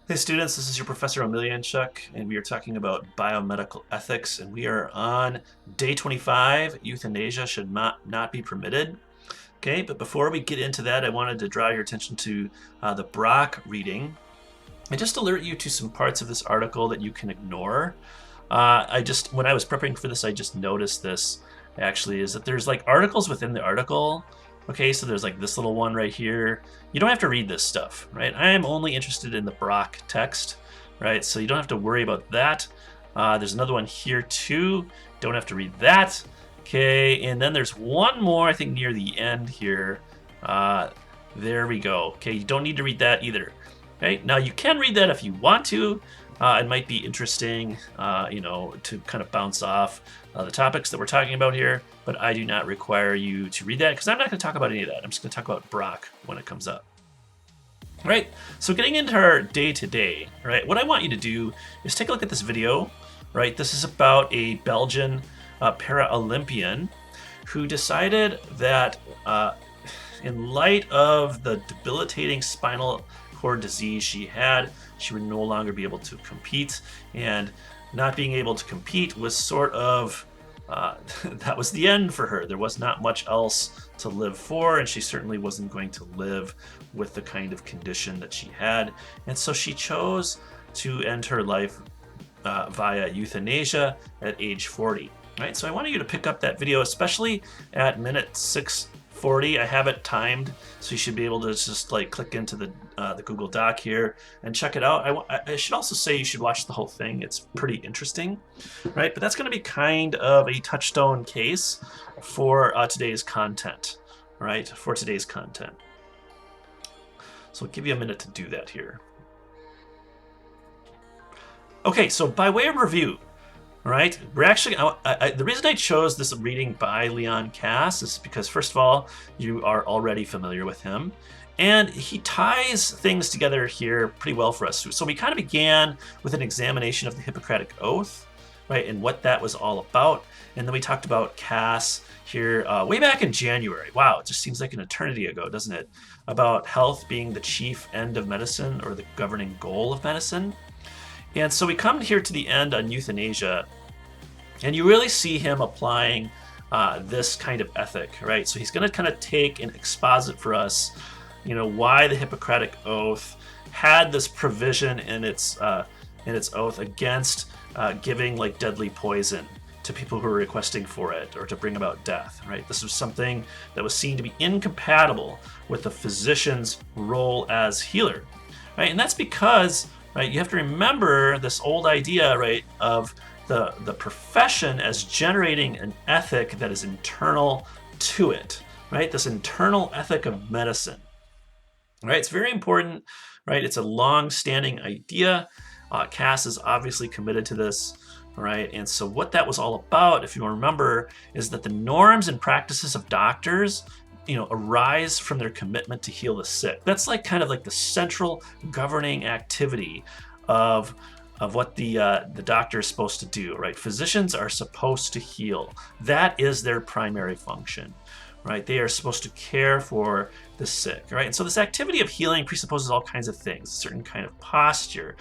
Hey students, this is your Professor Emilianchuk, and we are talking about biomedical ethics, and we are on day 25. Euthanasia should not be permitted. Okay, but before we get into that, I wanted to draw your attention to the Brock reading, and just alert you to some parts of this article that you can ignore. When I was preparing for this, I just noticed this actually is that there's like articles within the article. Okay, so there's like this little one right here. You don't have to read this stuff, right? I am only interested in the Brock text, right? So you don't have to worry about that. There's another one here too. Don't have to read that. Okay, and then there's one more, I think, near the end here. There we go. Okay, you don't need to read that either. Okay, now you can read that if you want to. It might be interesting, to kind of bounce off the topics that we're talking about here, but I do not require you to read that because I'm not going to talk about any of that. I'm just going to talk about Brock when it comes up. Right, so getting into our day-to-day, right, what I want you to do is take a look at this video, right? This is about a Belgian para-Olympian who decided that in light of the debilitating spinal cord disease she had, she would no longer be able to compete. And not being able to compete was sort of that was the end for her. There was not much else to live for, and she certainly wasn't going to live with the kind of condition that she had. And so she chose to end her life via euthanasia at age 40. Right, so I wanted you to pick up that video, especially at minute 6:40. I have it timed, so you should be able to just like click into the Google Doc here and check it out. I should also say you should watch the whole thing. It's pretty interesting, right? But that's going to be kind of a touchstone case for today's content, right? For today's content. So I'll give you a minute to do that here. Okay, so by way of review, right? We're actually the reason I chose this reading by Leon Kass is because, first of all, you are already familiar with him, and he ties things together here pretty well for us. So we kind of began with an examination of the Hippocratic Oath, right, and what that was all about, and then we talked about Kass here way back in January. Wow, it just seems like an eternity ago, doesn't it? About health being the chief end of medicine, or the governing goal of medicine. And so we come here to the end on euthanasia, and you really see him applying this kind of ethic, right? So he's going to kind of take and exposit for us, why the Hippocratic Oath had this provision in its oath against giving like deadly poison to people who are requesting for it or to bring about death, right? This was something that was seen to be incompatible with the physician's role as healer, right? And that's because, right, you have to remember this old idea, right, of the profession as generating an ethic that is internal to it, right? This internal ethic of medicine, right? It's very important, right? It's a long-standing idea. Cass is obviously committed to this, right? And so what that was all about, if you remember, is that the norms and practices of doctors arise from their commitment to heal the sick. That's like kind of like the central governing activity of what the doctor is supposed to do, right? Physicians are supposed to heal. That is their primary function, right? They are supposed to care for the sick, right? And so this activity of healing presupposes all kinds of things, a certain kind of posture,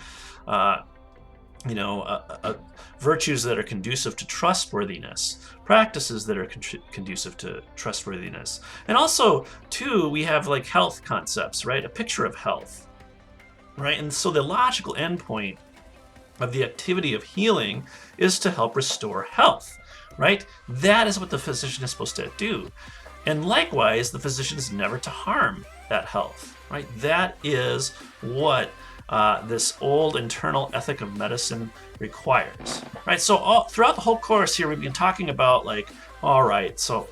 virtues that are conducive to trustworthiness, practices that are conducive to trustworthiness. And also, too, we have like health concepts, right? A picture of health, right? And so the logical endpoint of the activity of healing is to help restore health, right? That is what the physician is supposed to do. And likewise, the physician is never to harm that health, right? That is what this old internal ethic of medicine requires, right? So throughout the whole course here, we've been talking about like, all right, so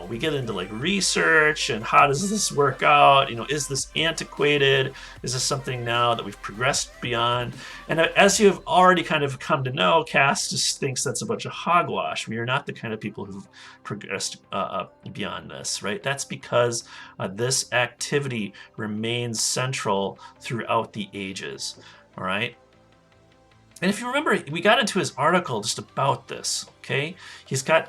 we get into like research and how does this work out? Is this antiquated? Is this something now that we've progressed beyond? And as you've already kind of come to know, Cass just thinks that's a bunch of hogwash. We are not the kind of people who've progressed beyond this, right? That's because this activity remains central throughout the ages, all right? And if you remember, we got into his article just about this. Okay, he's got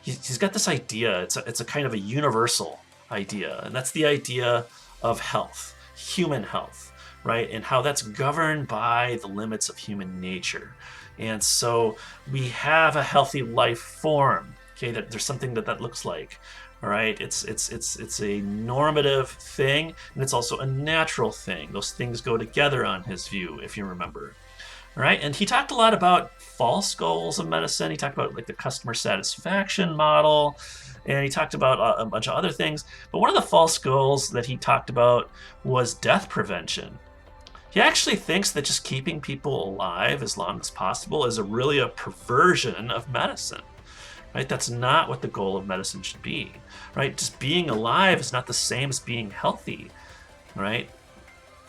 he's got this idea. It's a kind of a universal idea, and that's the idea of health, human health. right? And how that's governed by the limits of human nature. And so we have a healthy life form, okay, that there's something that looks like. All right, it's a normative thing, and it's also a natural thing. Those things go together on his view, if you remember. All right, and he talked a lot about false goals of medicine. He talked about like the customer satisfaction model, and he talked about a bunch of other things. But one of the false goals that he talked about was death prevention. He actually thinks that just keeping people alive as long as possible is really a perversion of medicine. Right? That's not what the goal of medicine should be. Right? Just being alive is not the same as being healthy. Right?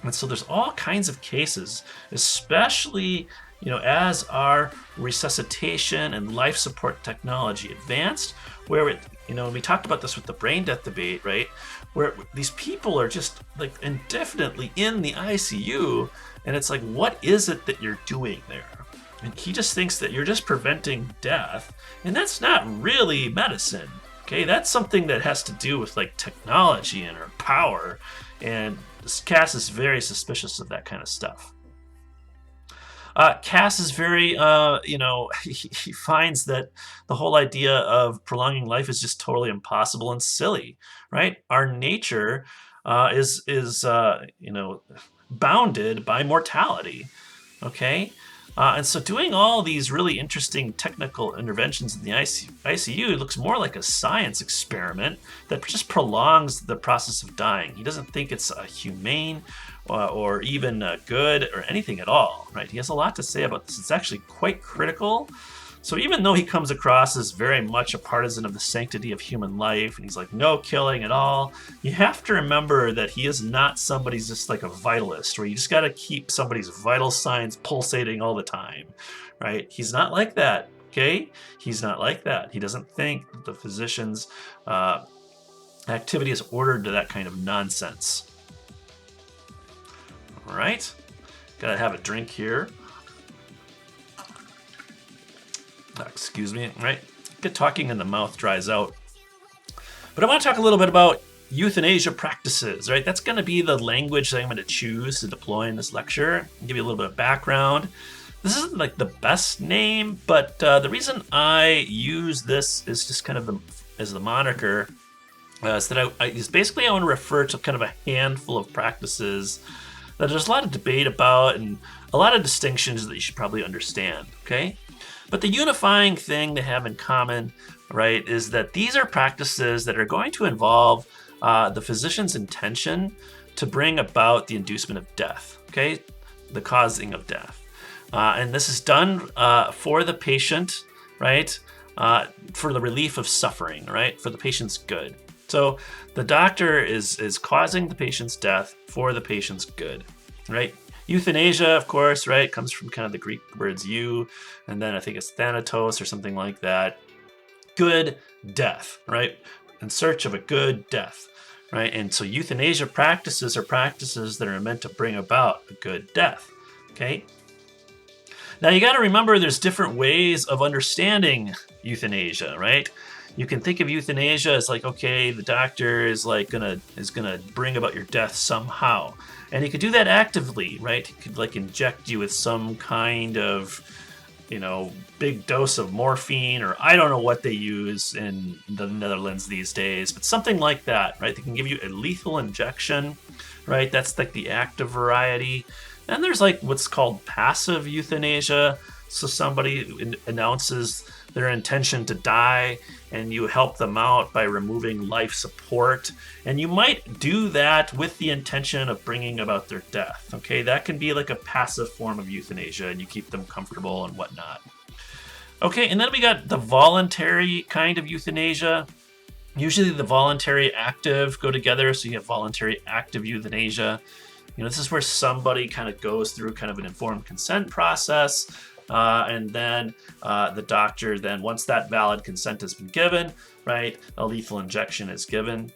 And so there's all kinds of cases, especially as our resuscitation and life support technology advanced, where and we talked about this with the brain death debate, right? Where these people are just like indefinitely in the ICU, and it's like, what is it that you're doing there? And he just thinks that you're just preventing death, and that's not really medicine. Okay, that's something that has to do with like technology and our power, and Cass is very suspicious of that kind of stuff. Cass is very, he finds that the whole idea of prolonging life is just totally impossible and silly, right? Our nature is bounded by mortality. Okay, and so doing all these really interesting technical interventions in the ICU looks more like a science experiment that just prolongs the process of dying. He doesn't think it's humane or even good or anything at all, right? He has a lot to say about this. It's actually quite critical. So even though he comes across as very much a partisan of the sanctity of human life, and he's like, no killing at all, you have to remember that he is not somebody's just like a vitalist, where you just got to keep somebody's vital signs pulsating all the time, right? He's not like that, okay? He's not like that. He doesn't think that the physician's activity is ordered to that kind of nonsense. All right, gotta have a drink here. Excuse me, right? Good talking and the mouth dries out. But I want to talk a little bit about euthanasia practices, right? That's going to be the language that I'm going to choose to deploy in this lecture. I'll give you a little bit of background. This isn't like the best name, but the reason I use this is just kind of as the moniker is that is basically I want to refer to kind of a handful of practices that there's a lot of debate about and a lot of distinctions that you should probably understand, okay? But the unifying thing they have in common, right, is that these are practices that are going to involve the physician's intention to bring about the inducement of death, okay, the causing of death. And this is done for the patient, right, for the relief of suffering, right, for the patient's good. So the doctor is causing the patient's death for the patient's good, right? Euthanasia, of course, right, comes from kind of the Greek words eu, and then I think it's thanatos or something like that. Good death, right? In search of a good death, right? And so euthanasia practices are practices that are meant to bring about a good death, okay? Now you got to remember there's different ways of understanding euthanasia, right? You can think of euthanasia as like, okay, the doctor is gonna bring about your death somehow. And he could do that actively, right? He could like inject you with some kind of, big dose of morphine, or I don't know what they use in the Netherlands these days, but something like that, right? They can give you a lethal injection, right? That's like the active variety. Then there's like what's called passive euthanasia. So somebody announces their intention to die and you help them out by removing life support. And you might do that with the intention of bringing about their death. Okay, that can be like a passive form of euthanasia and you keep them comfortable and whatnot. Okay, and then we got the voluntary kind of euthanasia. Usually the voluntary active go together, so you have voluntary active euthanasia. This is where somebody kind of goes through kind of an informed consent process. And then the doctor then, once that valid consent has been given, right, a lethal injection is given,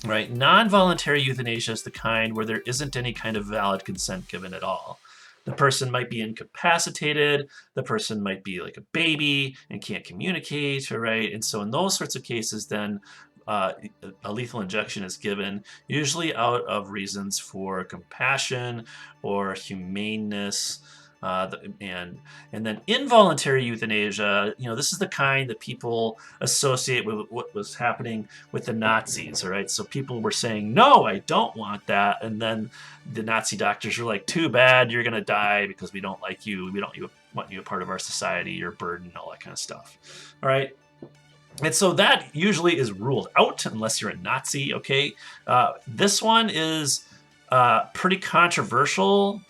right? Non-voluntary euthanasia is the kind where there isn't any kind of valid consent given at all. The person might be incapacitated, the person might be like a baby and can't communicate, right? And so in those sorts of cases, then a lethal injection is given, usually out of reasons for compassion or humaneness. And then involuntary euthanasia, this is the kind that people associate with what was happening with the Nazis. All right, so people were saying, "No, I don't want that," and then the Nazi doctors were like, "Too bad, you're gonna die because we don't like you. We don't want you a part of our society. You're a burden, all that kind of stuff." All right. And so that usually is ruled out unless you're a Nazi, okay? This one is pretty controversial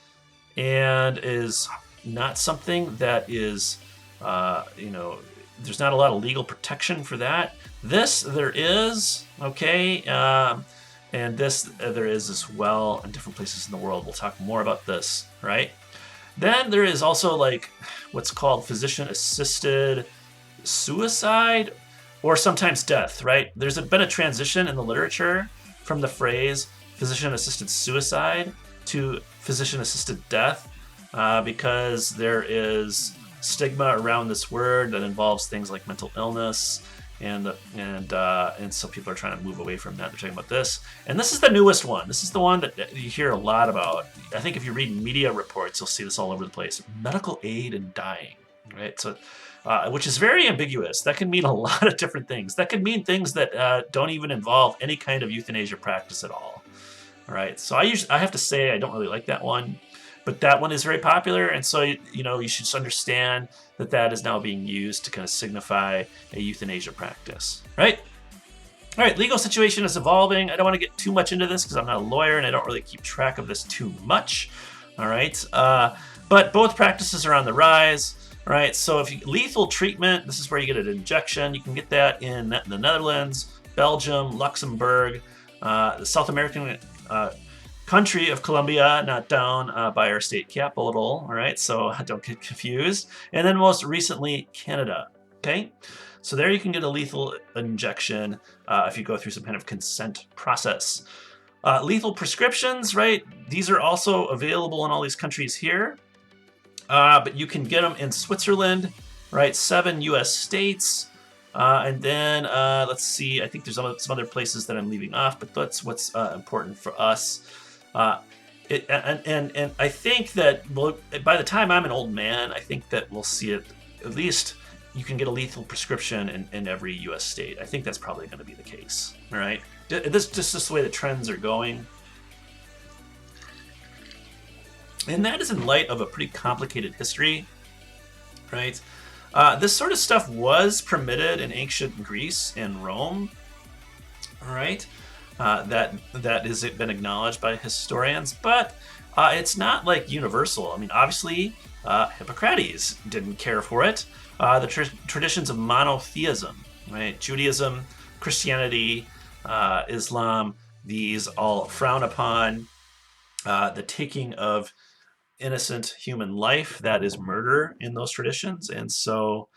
and is not something that is, there's not a lot of legal protection for that. This, there is, okay? And this, there is as well in different places in the world. We'll talk more about this, right? Then there is also like what's called physician-assisted suicide or sometimes death, right? There's been a transition in the literature from the phrase physician-assisted suicide to physician-assisted death because there is stigma around this word that involves things like mental illness, and so people are trying to move away from that. They're talking about this, and this is the newest one. This is the one that you hear a lot about. I think if you read media reports, you'll see this all over the place. Medical aid in dying, right? So. Which is very ambiguous. That can mean a lot of different things. That could mean things that don't even involve any kind of euthanasia practice at all. All right. So I have to say I don't really like that one, but that one is very popular, and so you should just understand that that is now being used to kind of signify a euthanasia practice, right? All right. Legal situation is evolving. I don't want to get too much into this because I'm not a lawyer and I don't really keep track of this too much. All right. But both practices are on the rise. All right, so lethal treatment, this is where you get an injection. You can get that in the Netherlands, Belgium, Luxembourg, the South American country of Colombia, not down by our state capital. All right, so don't get confused. And then most recently, Canada. Okay, so there you can get a lethal injection if you go through some kind of consent process. Lethal prescriptions, right? These are also available in all these countries here. But you can get them in Switzerland, right? 7 U.S. states. And then, let's see, I think there's some other places that I'm leaving off, but that's what's important for us. And I think that by the time I'm an old man, I think that we'll see it, at least you can get a lethal prescription in every U.S. state. I think that's probably going to be the case, all right? This just the way the trends are going. And that is in light of a pretty complicated history, right? This sort of stuff was permitted in ancient Greece and Rome, all right? That has been acknowledged by historians, but it's not like universal. I mean, obviously, Hippocrates didn't care for it. The traditions of monotheism, right? Judaism, Christianity, Islam, these all frown upon the taking of innocent human life. That is murder in those traditions, and so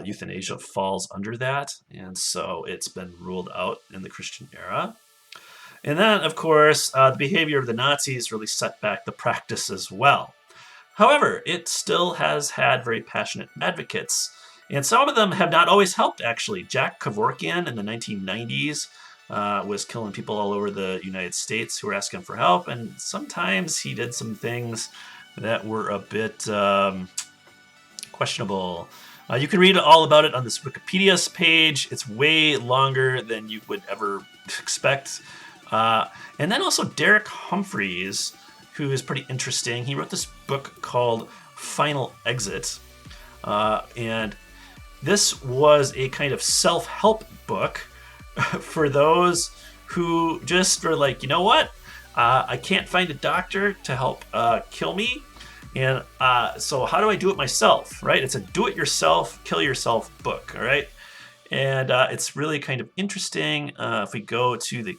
euthanasia falls under that, and so it's been ruled out in the Christian era. And then, of course, the behavior of the Nazis really set back the practice as well. However, it still has had very passionate advocates, and some of them have not always helped, actually. Jack Kevorkian in the 1990s was killing people all over the United States who were asking for help, and sometimes he did some things that were a bit questionable. You can read all about it on this Wikipedia page. It's way longer than you would ever expect. And then also Derek Humphreys, who is pretty interesting. He wrote this book called Final Exit. And this was a kind of self-help book for those who just were like, you know what? I can't find a doctor to help kill me. And so how do I do it myself, right? It's a do-it-yourself, kill-yourself book, all right? And it's really kind of interesting. If we go to the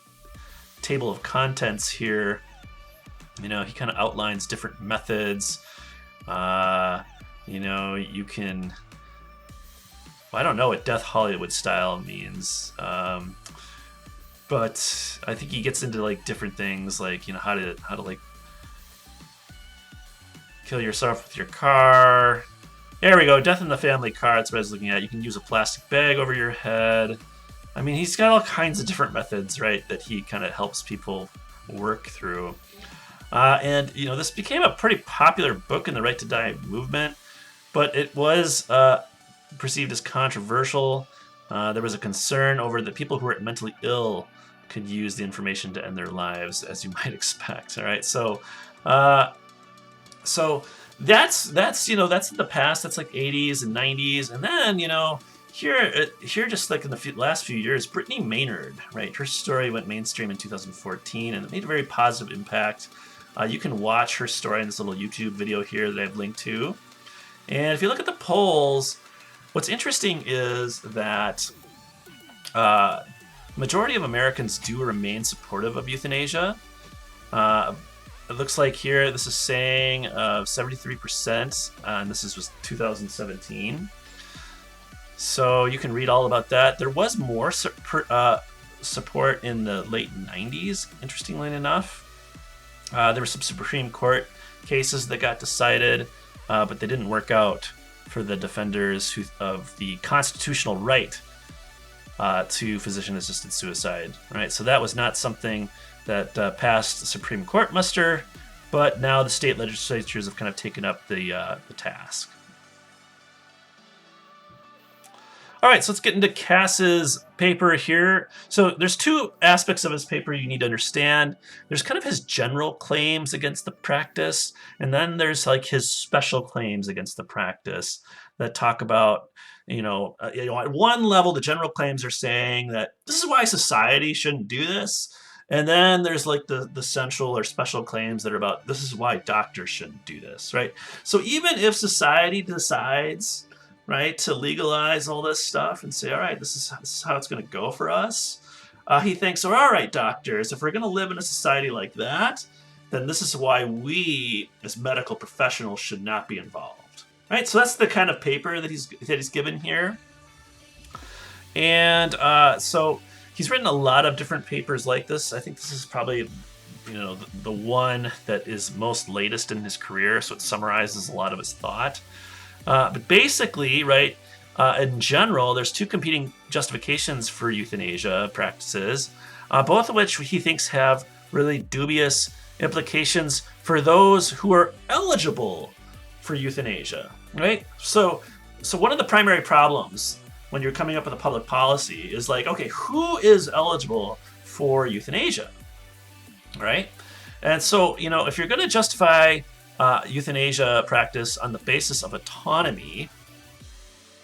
table of contents here, he kind of outlines different methods. You can... Well, I don't know what Death Hollywood style means. But I think he gets into like different things, like how to like kill yourself with your car. There we go, death in the family car. That's what I was looking at. You can use a plastic bag over your head. I mean, he's got all kinds of different methods, right, that he kind of helps people work through. And, you know, this became a pretty popular book in the Right to Die movement, but it was perceived as controversial. There was a concern over that people who were mentally ill could use the information to end their lives, as you might expect. All right, uh, so that's you know, that's in the past. That's like 80s and 90s, and then, you know, here just like in the last few years, Brittany Maynard, right? Her story went mainstream in 2014, and it made a very positive impact. You can watch her story in this little YouTube video here that I've linked to. And if you look at the polls, what's interesting is that majority of Americans do remain supportive of euthanasia. It looks like here this is saying 73%, and was 2017. So you can read all about that. There was more support in the late 90s, interestingly enough. There were some Supreme Court cases that got decided, but they didn't work out for the defenders of the constitutional right to physician-assisted suicide. Right, so that was not something that passed the Supreme Court muster, but now the state legislatures have kind of taken up the task. All right, so let's get into Cass's paper here. So there's two aspects of his paper you need to understand. There's kind of his general claims against the practice, and then there's like his special claims against the practice that talk about, you know, at one level, the general claims are saying that this is why society shouldn't do this. And then there's like the central or special claims that are about this is why doctors shouldn't do this, right? So even if society decides, right, to legalize all this stuff and say, all right, this is how it's going to go for us, he thinks, all right, doctors, if we're going to live in a society like that, then this is why we as medical professionals should not be involved, right? So that's the kind of paper that he's given here. And so he's written a lot of different papers like this. I think this is probably, you know, the one that is most latest in his career, so it summarizes a lot of his thought. But basically, right, in general, there's two competing justifications for euthanasia practices, both of which he thinks have really dubious implications for those who are eligible for euthanasia, right? So one of the primary problems when you're coming up with a public policy is like, okay, who is eligible for euthanasia, right? And so, you know, if you're going to justify euthanasia practice on the basis of autonomy,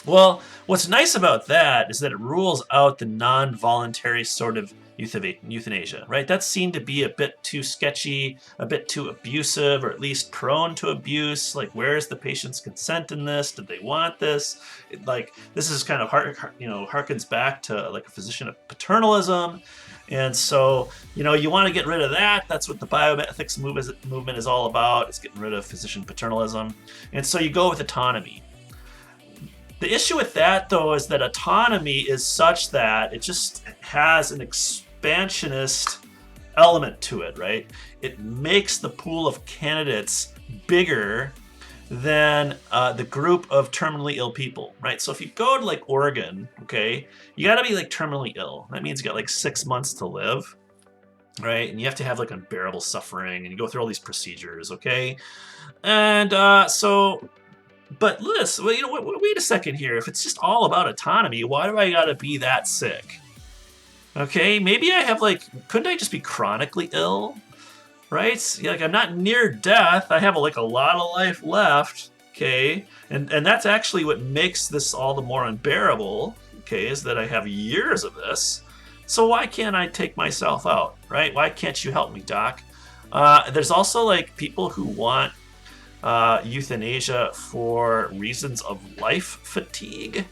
well, what's nice about that is that it rules out the non-voluntary sort of euthanasia, right? That's seen to be a bit too sketchy, a bit too abusive, or at least prone to abuse. Like, where's the patient's consent in this? Did they want this? This is kind of harkens back to like a physician of paternalism. And so, you know, you want to get rid of that. That's what the bioethics movement is all about. It's getting rid of physician paternalism. And so you go with autonomy. The issue with that, though, is that autonomy is such that it just has an expansionist element to it, right? It makes the pool of candidates bigger than the group of terminally ill people, right? So if you go to like Oregon, okay, you got to be like terminally ill. That means you got like 6 months to live, right? And you have to have like unbearable suffering, and you go through all these procedures, okay? And but listen, well, you know, wait a second here. If it's just all about autonomy, why do I got to be that sick? Okay, maybe I have couldn't I just be chronically ill? Right? Yeah, like I'm not near death. I have like a lot of life left. Okay, and that's actually what makes this all the more unbearable. Okay, is that I have years of this. So why can't I take myself out? Right? Why can't you help me, doc? There's also like people who want euthanasia for reasons of life fatigue.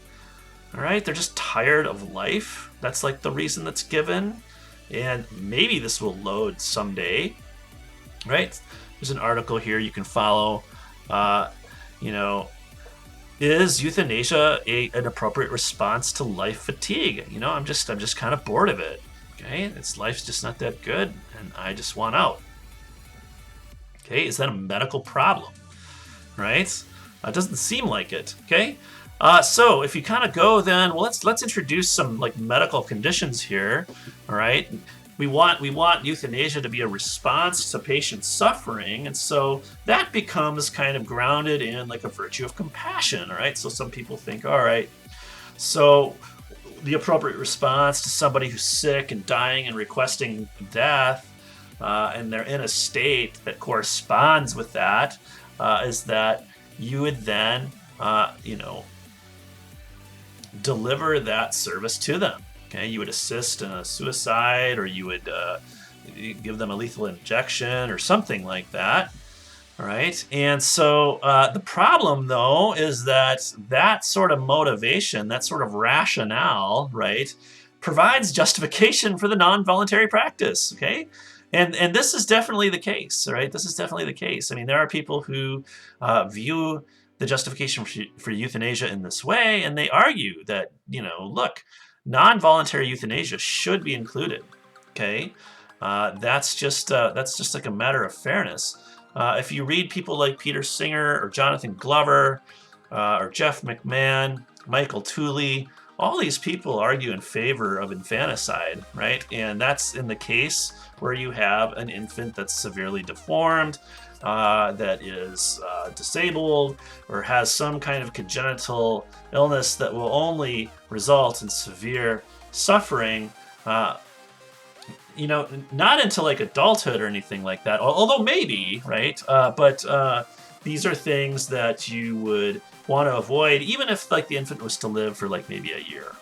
All right, they're just tired of life. That's like the reason that's given, and maybe this will load someday. Right? There's an article here you can follow. You know, is euthanasia an appropriate response to life fatigue? You know, I'm just kind of bored of it. Okay, life's just not that good, and I just want out. Okay, is that a medical problem? Right? It doesn't seem like it. Okay, So if you kind of go, then well, let's introduce some like medical conditions here. All right, we want euthanasia to be a response to patient suffering, and so that becomes kind of grounded in like a virtue of compassion. All right, so some people think, all right, so the appropriate response to somebody who's sick and dying and requesting death, and they're in a state that corresponds with that, is that you would then, you know, deliver that service to them. Okay, you would assist in a suicide, or you would give them a lethal injection or something like that. All right, and so the problem, though, is that that sort of motivation, that sort of rationale, right, provides justification for the non-voluntary practice. Okay, and this is definitely the case. Right, this is definitely the case. I mean, there are people who view the justification for euthanasia in this way, and they argue that, you know, look, non-voluntary euthanasia should be included. Okay, that's just like a matter of fairness. If you read people like Peter Singer or Jonathan Glover, or Jeff McMahon, Michael Tooley, all these people argue in favor of infanticide, right? And that's in the case where you have an infant that's severely deformed, that is disabled, or has some kind of congenital illness that will only result in severe suffering. You know, not into like adulthood or anything like that, although maybe, right? But these are things that you would want to avoid, even if like the infant was to live for like maybe a year.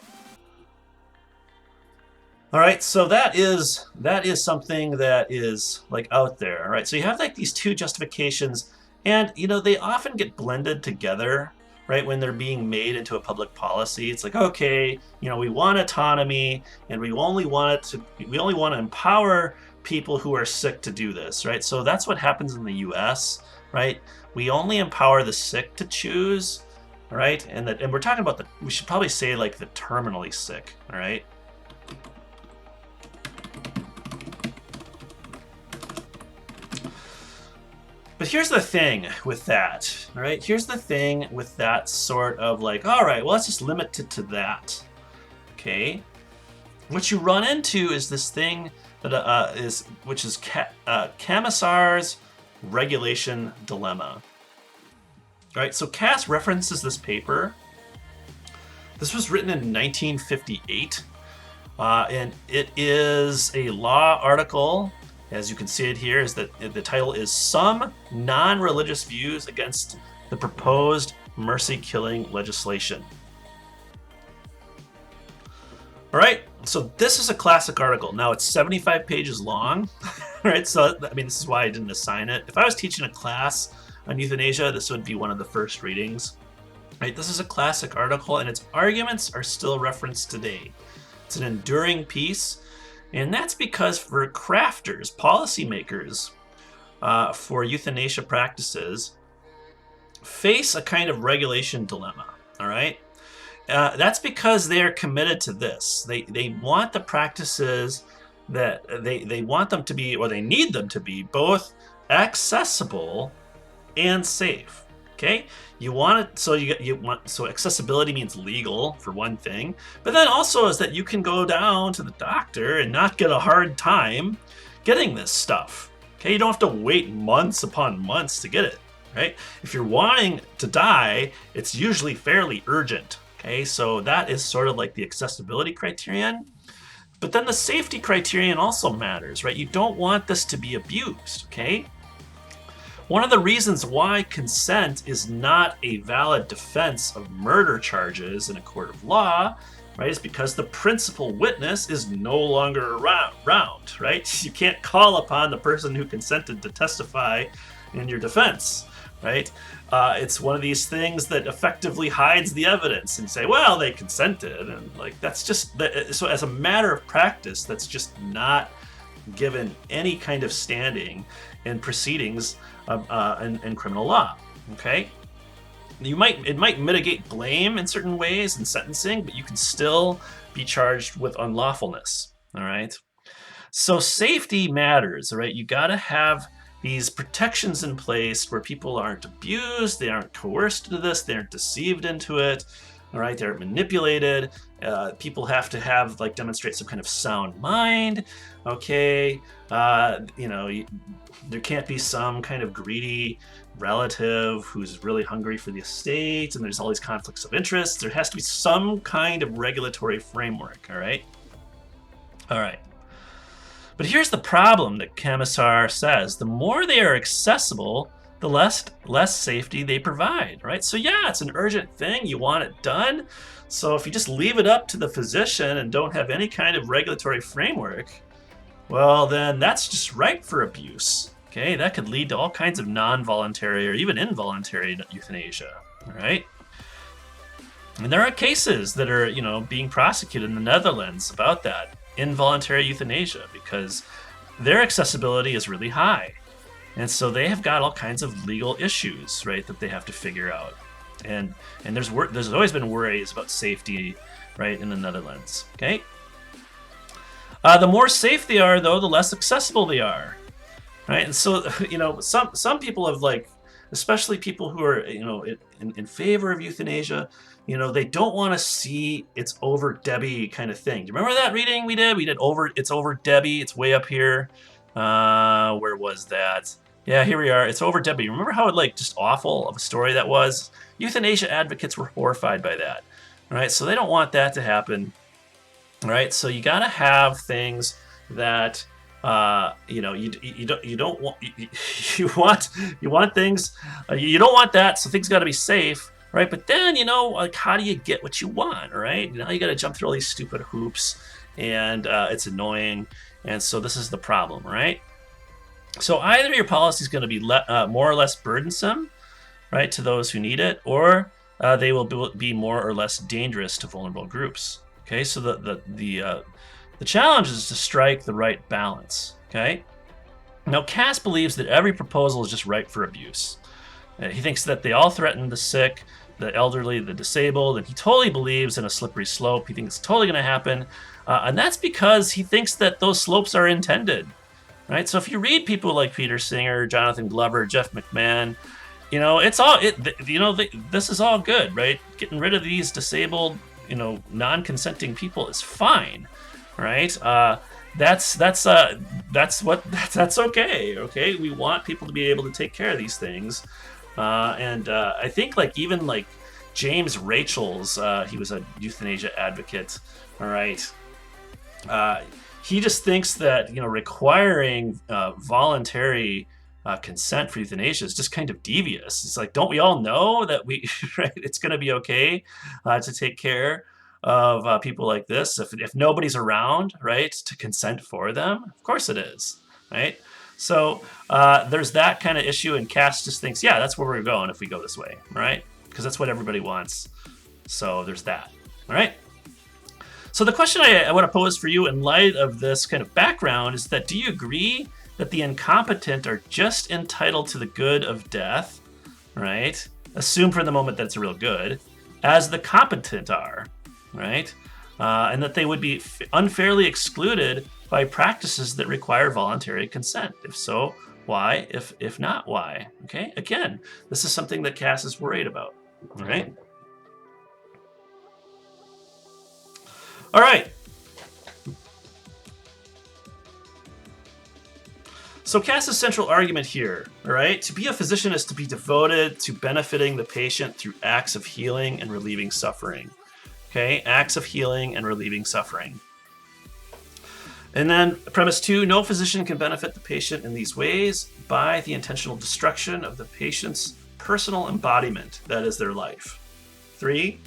All right, so that is something that is like out there. All right, so you have like these two justifications, and you know they often get blended together, right? When they're being made into a public policy, it's like, okay, you know, we want autonomy, and we only want to empower people who are sick to do this, right? So that's what happens in the U.S., right? We only empower the sick to choose, all right? And we're talking about we should probably say like the terminally sick, all right? But here's the thing with that, all right? Here's the thing with that sort of like, all right, well, let's just limit it to that, okay? What you run into is this thing that which is Camisar's regulation dilemma. All right, so Cass references this paper. This was written in 1958, and it is a law article. As you can see it here, is that the title is Some Non-Religious Views Against the Proposed Mercy-Killing Legislation. All right, so this is a classic article. Now it's 75 pages long, right? So, I mean, this is why I didn't assign it. If I was teaching a class on euthanasia, this would be one of the first readings. Right, this is a classic article, and its arguments are still referenced today. It's an enduring piece. And that's because for crafters, policymakers, for euthanasia practices, face a kind of regulation dilemma, all right? That's because they're committed to this. They want the practices that they want them to be, or they need them to be, both accessible and safe. Okay, you want it so accessibility means legal for one thing, but then also is that you can go down to the doctor and not get a hard time getting this stuff. Okay, you don't have to wait months upon months to get it, right? If you're wanting to die, it's usually fairly urgent. Okay, so that is sort of like the accessibility criterion. But then the safety criterion also matters, right? You don't want this to be abused, okay? One of the reasons why consent is not a valid defense of murder charges in a court of law, right, is because the principal witness is no longer around, right? You can't call upon the person who consented to testify in your defense, right? It's one of these things that effectively hides the evidence and say, well, they consented, and like that's just so as a matter of practice, that's just not given any kind of standing in proceedings in criminal law. Okay, it might mitigate blame in certain ways in sentencing, but you can still be charged with unlawfulness. All right, so safety matters. All right, you got to have these protections in place where people aren't abused, they aren't coerced into this, they aren't deceived into it. All right, they're manipulated. People have to have like demonstrate some kind of sound mind. Okay, there can't be some kind of greedy relative who's really hungry for the estate, and there's all these conflicts of interest. There has to be some kind of regulatory framework. All right. But here's the problem that Camisar says: the more they are accessible, the less safety they provide, right? So yeah, it's an urgent thing. You want it done. So if you just leave it up to the physician and don't have any kind of regulatory framework, well, then that's just ripe for abuse. Okay, that could lead to all kinds of non-voluntary or even involuntary euthanasia, all right? And there are cases that are, being prosecuted in the Netherlands about that, involuntary euthanasia, because their accessibility is really high. And so they have got all kinds of legal issues, right, that they have to figure out. And there's always been worries about safety, right, in the Netherlands, okay? The more safe they are, though, the less accessible they are, right? And so, some people have, like, especially people who are, in favor of euthanasia, they don't want to see it's over Debbie kind of thing. Do you remember that reading we did? We did it's over Debbie. It's way up here. Where was that? Yeah, here we are. It's over Debbie. Remember how just awful of a story that was? Euthanasia advocates were horrified by that. All right, so they don't want that to happen. All right, so you got to have things that you don't want you want things you don't want that, so things got to be safe, right? But then how do you get what you want, right? Now you got to jump through all these stupid hoops, and it's annoying, and so this is the problem, right? So either your policy is going to be more or less burdensome, right, to those who need it, or they will be more or less dangerous to vulnerable groups. Okay, so the challenge is to strike the right balance. Okay, now Cass believes that every proposal is just ripe for abuse. He thinks that they all threaten the sick, the elderly, the disabled, and he totally believes in a slippery slope. He thinks it's totally going to happen, and that's because he thinks that those slopes are intended. Right, so if you read people like Peter Singer, Jonathan Glover, Jeff McMahon, this is all good, right? Getting rid of these disabled, non-consenting people is fine, right? That's okay. Okay, we want people to be able to take care of these things, and I think even James Rachel's, he was a euthanasia advocate. All right. He just thinks that requiring voluntary consent for euthanasia is just kind of devious. It's like, don't we all know that right? It's going to be okay to take care of people like this if nobody's around, right, to consent for them? Of course it is, right? So there's that kind of issue, and Cass just thinks, yeah, that's where we're going if we go this way, right? Because that's what everybody wants. So there's that, all right? So the question I want to pose for you in light of this kind of background is that, do you agree that the incompetent are just entitled to the good of death, right? Assume for the moment that it's a real good, as the competent are, right? And that they would be unfairly excluded by practices that require voluntary consent. If so, why? If not, why? Okay, again, this is something that Cass is worried about, all right? All right. So Cass's central argument here, all right, to be a physician is to be devoted to benefiting the patient through acts of healing and relieving suffering. Okay, acts of healing and relieving suffering. And then premise 2, no physician can benefit the patient in these ways by the intentional destruction of the patient's personal embodiment, that is their life. 3,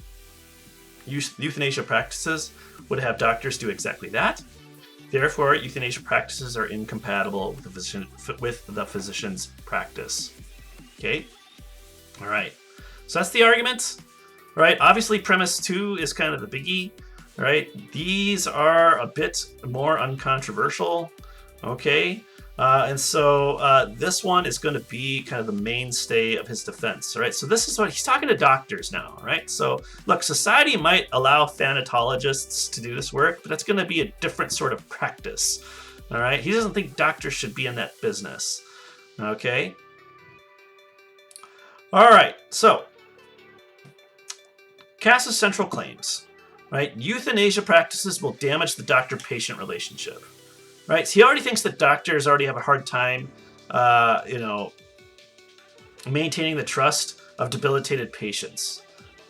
euthanasia practices would have doctors do exactly that. Therefore, euthanasia practices are incompatible with the physician's practice. Okay? All right. So that's the argument. All right. Obviously, premise 2 is kind of the biggie. All right. These are a bit more uncontroversial. Okay. And so this one is going to be kind of the mainstay of his defense. All right. So this is what he's talking to doctors now. Right. So look, society might allow thanatologists to do this work, but that's going to be a different sort of practice. All right. He doesn't think doctors should be in that business. Okay. All right. So, Cass's central claims, right? Euthanasia practices will damage the doctor-patient relationship, right? So he already thinks that doctors already have a hard time, you know, maintaining the trust of debilitated patients.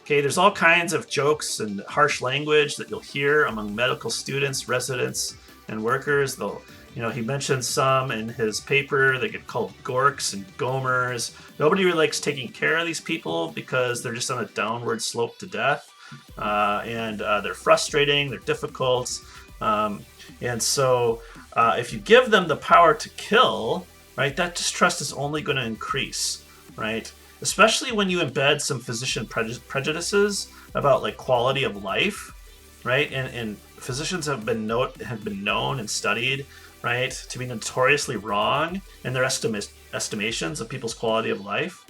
Okay, there's all kinds of jokes and harsh language that you'll hear among medical students, residents, and workers. They'll, he mentions some in his paper. They get called gorks and gomers. Nobody really likes taking care of these people because they're just on a downward slope to death, and they're frustrating. They're difficult, and so if you give them the power to kill, right, that distrust is only going to increase, right? Especially when you embed some physician prejudices about like quality of life, right? And physicians have been known and studied, right, to be notoriously wrong in their estimations of people's quality of life,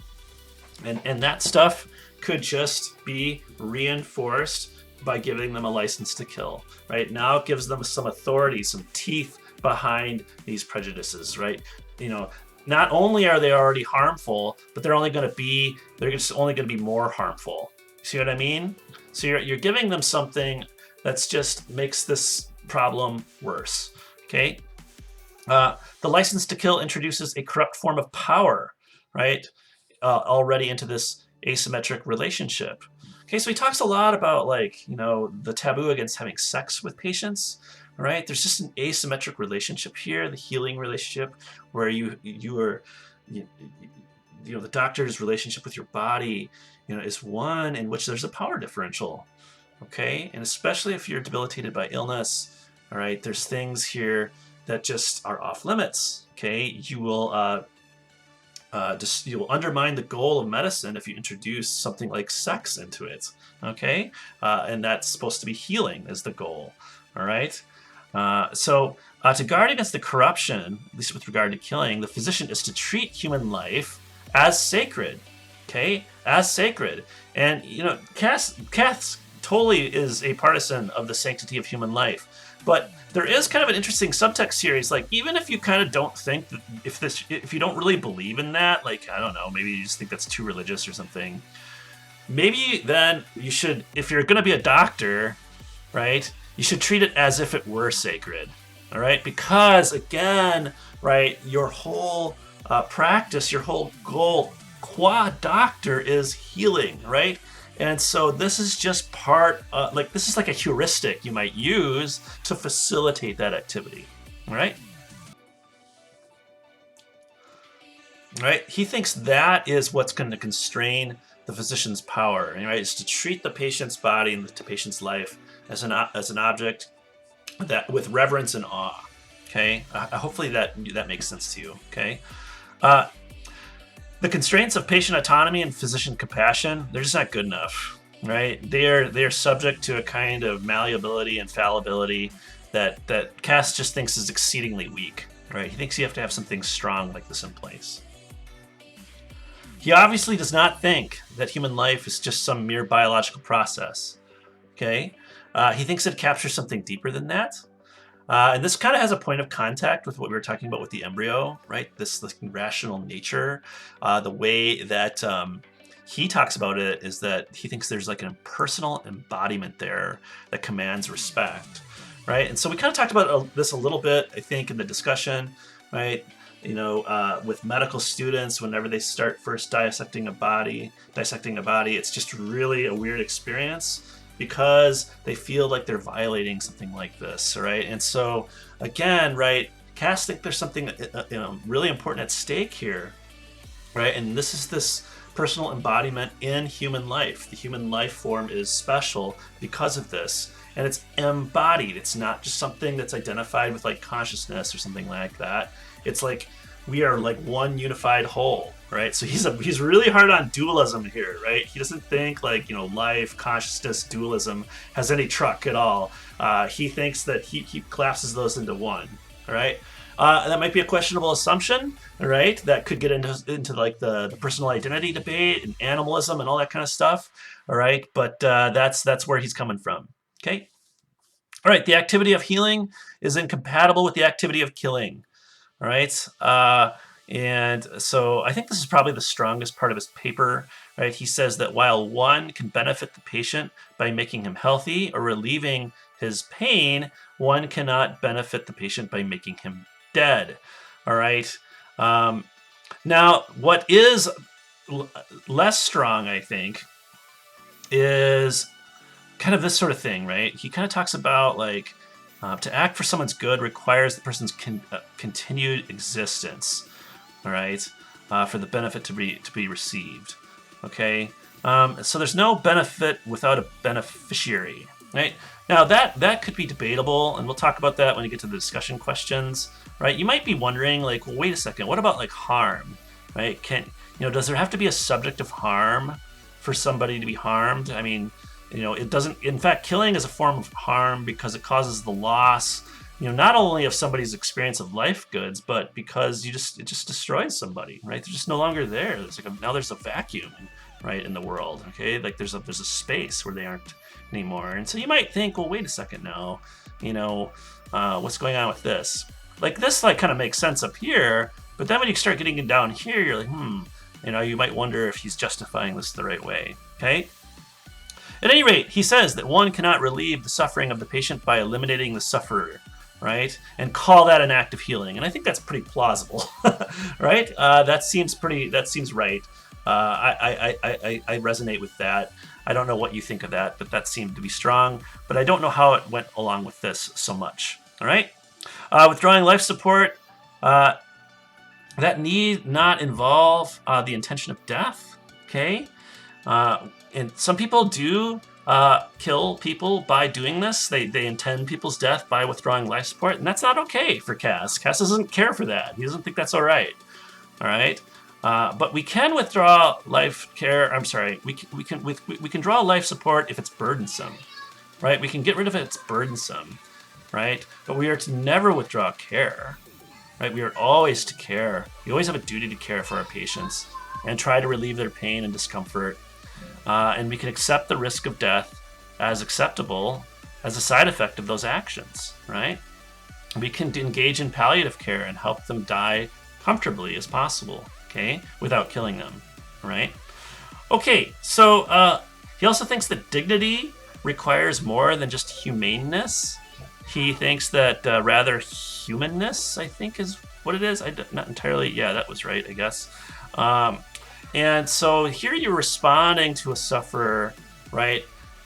and that stuff could just be reinforced by giving them a license to kill, right? Now it gives them some authority, some teeth behind these prejudices, right? Not only are they already harmful, but they're just only going to be more harmful. See what I mean? So you're giving them something that's just makes this problem worse. Okay. The license to kill introduces a corrupt form of power, right? Already into this asymmetric relationship. Okay, so he talks a lot about the taboo against having sex with patients. Right? There's just an asymmetric relationship here, the healing relationship, where you are, the doctor's relationship with your body, is one in which there's a power differential. Okay, and especially if you're debilitated by illness, all right, there's things here that just are off limits. Okay, you will undermine the goal of medicine if you introduce something like sex into it. Okay, and that's supposed to be healing as the goal. All right. So to guard against the corruption, at least with regard to killing, the physician is to treat human life as sacred. Okay, as sacred. And Cass totally is a partisan of the sanctity of human life. But there is kind of an interesting subtext here. It's like, even if you kind of don't think that if you don't really believe in that, like, I don't know, maybe you just think that's too religious or something. Maybe then you should, if you're going to be a doctor, right, you should treat it as if it were sacred, all right? Because, again, right, your whole practice, your whole goal, qua doctor, is healing, right? And so this is just this is like a heuristic you might use to facilitate that activity, all right? All right, he thinks that is what's going to constrain the physician's power, right? Is to treat the patient's body and the patient's life as an object that with reverence and awe. Okay, hopefully that makes sense to you. Okay, the constraints of patient autonomy and physician compassion, they're just not good enough, right? They're subject to a kind of malleability and fallibility that Cass just thinks is exceedingly weak, right? He thinks you have to have something strong like this in place. He obviously does not think that human life is just some mere biological process. Okay, he thinks it captures something deeper than that. And this kind of has a point of contact with what we were talking about with the embryo, right? This rational nature. The way that he talks about it is that he thinks there's like an impersonal embodiment there that commands respect, right? And so we kind of talked about this a little bit, I think, in the discussion, right? With medical students, whenever they start first dissecting a body, it's just really a weird experience because they feel like they're violating something like this, right? And so, again, right, Cass think there's something really important at stake here, right? And this is this personal embodiment in human life. The human life form is special because of this, and it's embodied. It's not just something that's identified with like consciousness or something like that. It's like we are like one unified whole, right? So he's really hard on dualism here, right? He doesn't think like life, consciousness, dualism has any truck at all. He thinks that he collapses those into one, all right? That might be a questionable assumption, all right? That could get into like the personal identity debate and animalism and all that kind of stuff, all right? But that's where he's coming from, okay? All right, the activity of healing is incompatible with the activity of killing. All right. And so I think this is probably the strongest part of his paper, right? He says that while one can benefit the patient by making him healthy or relieving his pain, one cannot benefit the patient by making him dead. All right. Now, what is less strong, I think, is kind of this sort of thing, right? He kind of talks about like to act for someone's good requires the person's continued existence. All right, for the benefit to be received. Okay, so there's no benefit without a beneficiary, right? Now that could be debatable, and we'll talk about that when we get to the discussion questions, right? You might be wondering, like, well, wait a second, what about like harm, right? Does there have to be a subject of harm for somebody to be harmed? I mean, it doesn't. In fact, killing is a form of harm because it causes the loss, not only of somebody's experience of life goods, but because it just destroys somebody, right? They're just no longer there. Now there's a vacuum, right, in the world. Okay, like there's a space where they aren't anymore. And so you might think, well, wait a second now, what's going on with this? Like this, like kind of makes sense up here, but then when you start getting it down here, you're like, you might wonder if he's justifying this the right way. Okay. At any rate, he says that one cannot relieve the suffering of the patient by eliminating the sufferer, right? And call that an act of healing. And I think that's pretty plausible, right? That seems right. I resonate with that. I don't know what you think of that, but that seemed to be strong. But I don't know how it went along with this so much, all right? Withdrawing life support, that need not involve the intention of death, okay? And some people do kill people by doing this. They intend people's death by withdrawing life support, and that's not okay for Cass. Cass doesn't care for that. He doesn't think that's all right. All right, but we can withdraw life care. I'm sorry. We can draw life support if it's burdensome, right? We can get rid of it if it's burdensome, right? But we are to never withdraw care, right? We are always to care. We always have a duty to care for our patients and try to relieve their pain and discomfort. And we can accept the risk of death as acceptable as a side effect of those actions, right? We can engage in palliative care and help them die comfortably as possible, okay, without killing them, right? Okay, so he also thinks that dignity requires more than just humaneness. He thinks that rather humanness, I think, is what it is. Not entirely. Yeah, that was right, I guess. And so here you're responding to a sufferer, right,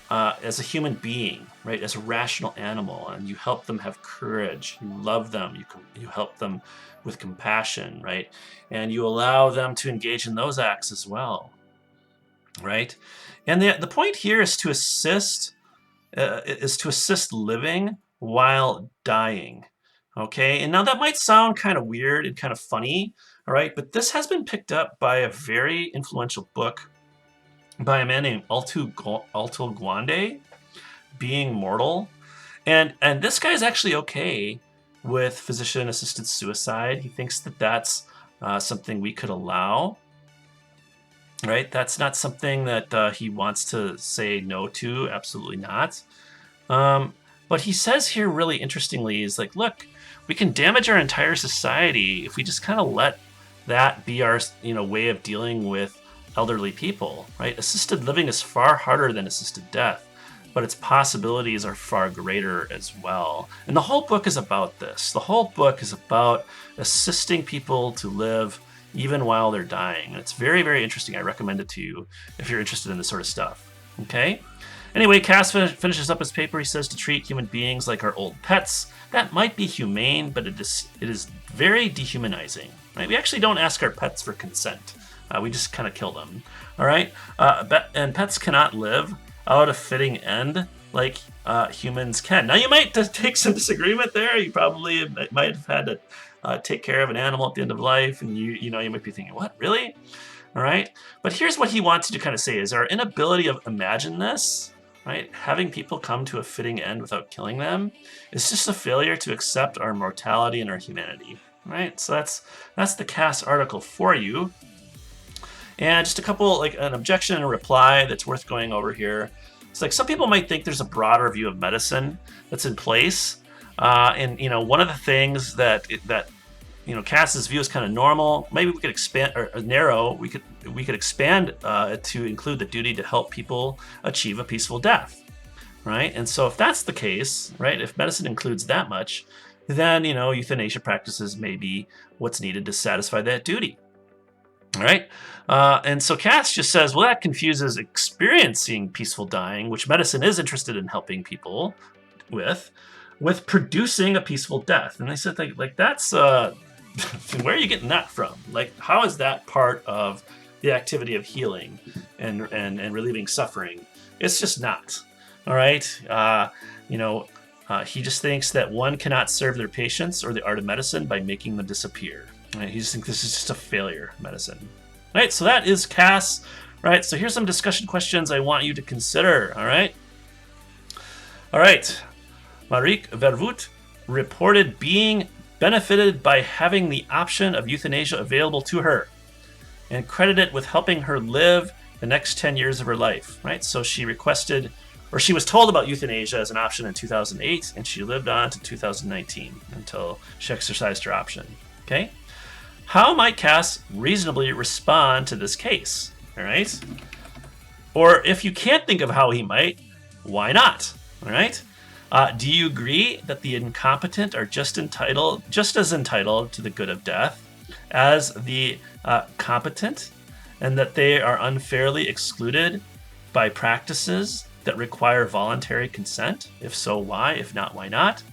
as a human being, right, as a rational animal, and you help them have courage. You love them. You help them with compassion, right, and you allow them to engage in those acts as well, right. And the point here is to assist living while dying. Okay, and now that might sound kind of weird and kind of funny, all right, but this has been picked up by a very influential book by a man named Alto Guande, Being Mortal. And this guy is actually okay with physician-assisted suicide. He thinks that that's something we could allow, right? That's not something that he wants to say no to, absolutely not. But he says here really interestingly is like, look, we can damage our entire society if we just kind of let that be our way of dealing with elderly people, right? Assisted living is far harder than assisted death, but its possibilities are far greater as well. And the whole book is about this. The whole book is about assisting people to live even while they're dying. And it's very, very interesting. I recommend it to you if you're interested in this sort of stuff. Okay? Anyway, Cass finishes up his paper. He says to treat human beings like our old pets. That might be humane, but it is very dehumanizing. Right? We actually don't ask our pets for consent. We just kind of kill them. All right? And pets cannot live out a fitting end like humans can. Now, you might take some disagreement there. You probably might have had to take care of an animal at the end of life, and you might be thinking, what, really? All right? But here's what he wants you to kind of say is our inability to imagine this, right? Having people come to a fitting end without killing them is just a failure to accept our mortality and our humanity, right? So that's the Cass article for you. And just a couple, like an objection and a reply that's worth going over here. It's like some people might think there's a broader view of medicine that's in place. And one of the things that Cass's view is kind of normal. Maybe we could expand or narrow. We could expand it to include the duty to help people achieve a peaceful death, right? And so if that's the case, right, if medicine includes that much, then euthanasia practices may be what's needed to satisfy that duty. All right. And so Cass just says, well, that confuses experiencing peaceful dying, which medicine is interested in helping people with producing a peaceful death. And they said, like that's where are you getting that from? Like, how is that part of the activity of healing and relieving suffering? It's just not. All right. He just thinks that one cannot serve their patients or the art of medicine by making them disappear. Right? He just thinks this is just a failure of medicine. Right. So that is Cass. Right. So here's some discussion questions I want you to consider. All right. All right. Marieke Verwoerd reported being benefited by having the option of euthanasia available to her and credited with helping her live the next 10 years of her life, right? So she requested, or she was told about euthanasia as an option in 2008, and she lived on to 2019 until she exercised her option, okay? How might Cass reasonably respond to this case, all right? Or if you can't think of how he might, why not, all right? Do you agree that the incompetent are just as entitled to the good of death as the competent, and that they are unfairly excluded by practices that require voluntary consent? If so, why? If not, why not?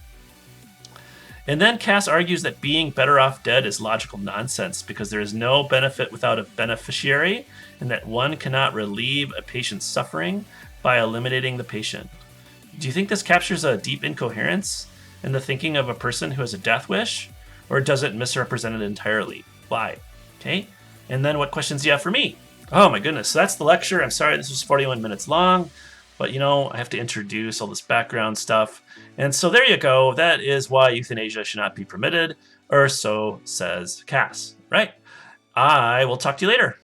And then Cass argues that being better off dead is logical nonsense because there is no benefit without a beneficiary, and that one cannot relieve a patient's suffering by eliminating the patient. Do you think this captures a deep incoherence in the thinking of a person who has a death wish, or does it misrepresent it entirely? Why? Okay. And then what questions do you have for me? Oh my goodness. So that's the lecture. I'm sorry this was 41 minutes long, but I have to introduce all this background stuff. And so there you go. That is why euthanasia should not be permitted, or so says Cass, right? I will talk to you later.